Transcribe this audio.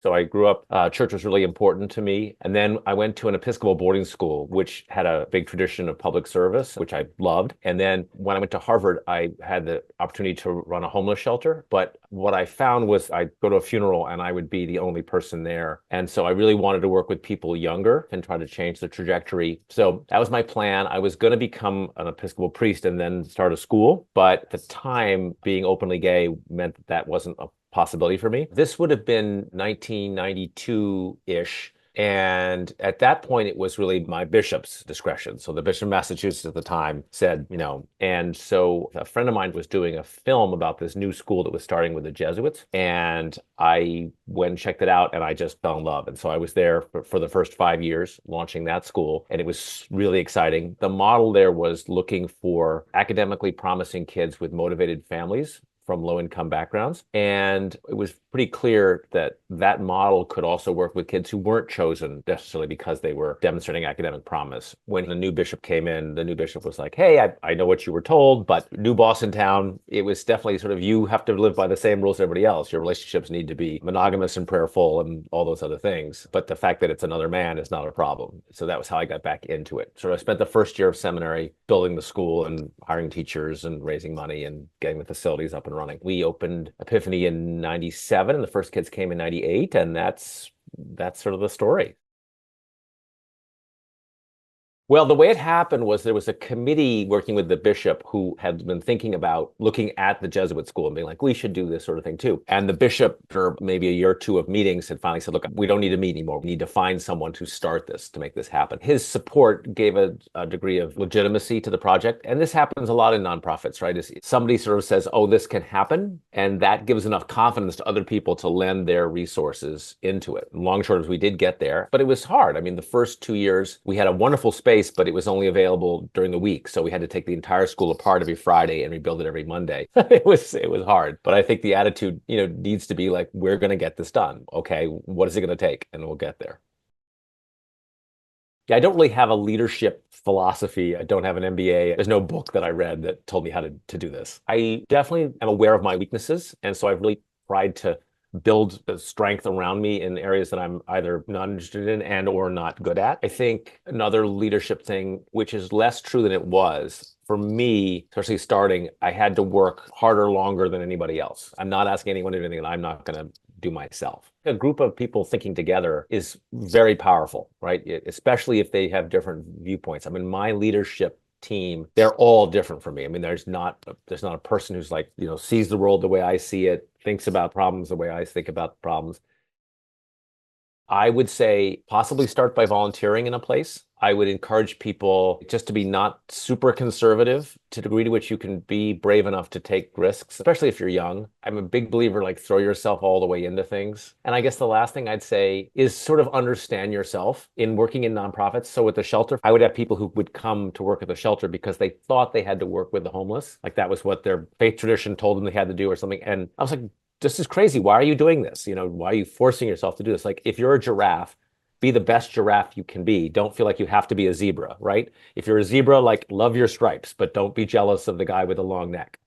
So I grew up, church was really important to me. And then I went to an Episcopal boarding school, which had a big tradition of public service, which I loved. And then when I went to Harvard, I had the opportunity to run a homeless shelter. But what I found was I'd go to a funeral and I would be the only person there. And so I really wanted to work with people younger and try to change the trajectory. So that was my plan. I was going to become an Episcopal priest and then start a school. But at the time, being openly gay meant that wasn't a possibility for me. This would have been 1992-ish. And at that point, it was really my bishop's discretion. So the bishop of Massachusetts at the time said, and so a friend of mine was doing a film about this new school that was starting with the Jesuits. And I went and checked it out and I just fell in love. And so I was there for the first 5 years launching that school. And it was really exciting. The model there was looking for academically promising kids with motivated families from low-income backgrounds. And it was pretty clear that that model could also work with kids who weren't chosen necessarily because they were demonstrating academic promise. When the new bishop came in, the new bishop was like, hey, I know what you were told, but new boss in town, it was definitely sort of, you have to live by the same rules as everybody else. Your relationships need to be monogamous and prayerful and all those other things. But the fact that it's another man is not a problem. So that was how I got back into it. So I spent the first year of seminary building the school and hiring teachers and raising money and getting the facilities up and running. We opened Epiphany in 97 and the first kids came in 98, and that's sort of the story. Well, the way it happened was there was a committee working with the bishop who had been thinking about looking at the Jesuit school and being like, we should do this sort of thing too. And the bishop, for maybe a year or two of meetings, had finally said, look, we don't need to meet anymore. We need to find someone to start this, to make this happen. His support gave a degree of legitimacy to the project. And this happens a lot in nonprofits, right? Is somebody sort of says, oh, this can happen. And that gives enough confidence to other people to lend their resources into it. Long short, we did get there, but it was hard. I mean, the first 2 years, we had a wonderful space, but it was only available during the week. So we had to take the entire school apart every Friday and rebuild it every Monday. It was hard. But I think the attitude, needs to be like, we're going to get this done. Okay, what is it going to take? And we'll get there. Yeah, I don't really have a leadership philosophy. I don't have an MBA. There's no book that I read that told me how to do this. I definitely am aware of my weaknesses. And so I've really tried to build the strength around me in areas that I'm either not interested in and or not good at. I think another leadership thing, which is less true than it was, for me, especially starting, I had to work harder, longer than anybody else. I'm not asking anyone to do anything that I'm not going to do myself. A group of people thinking together is very powerful, right? Especially if they have different viewpoints. I mean, my leadership team, they're all different from me. I mean, there's not a person who's like, sees the world the way I see it, thinks about problems the way I think about problems. I would say possibly start by volunteering in a place. I would encourage people just to be not super conservative to the degree to which you can be brave enough to take risks, especially if you're young. I'm a big believer, like, throw yourself all the way into things. And I guess the last thing I'd say is sort of understand yourself in working in nonprofits. So with the shelter, I would have people who would come to work at the shelter because they thought they had to work with the homeless. Like that was what their faith tradition told them they had to do or something. And I was like, this is crazy. Why are you doing this? Why are you forcing yourself to do this? Like, if you're a giraffe, be the best giraffe you can be. Don't feel like you have to be a zebra, right? If you're a zebra, like, love your stripes, but don't be jealous of the guy with a long neck.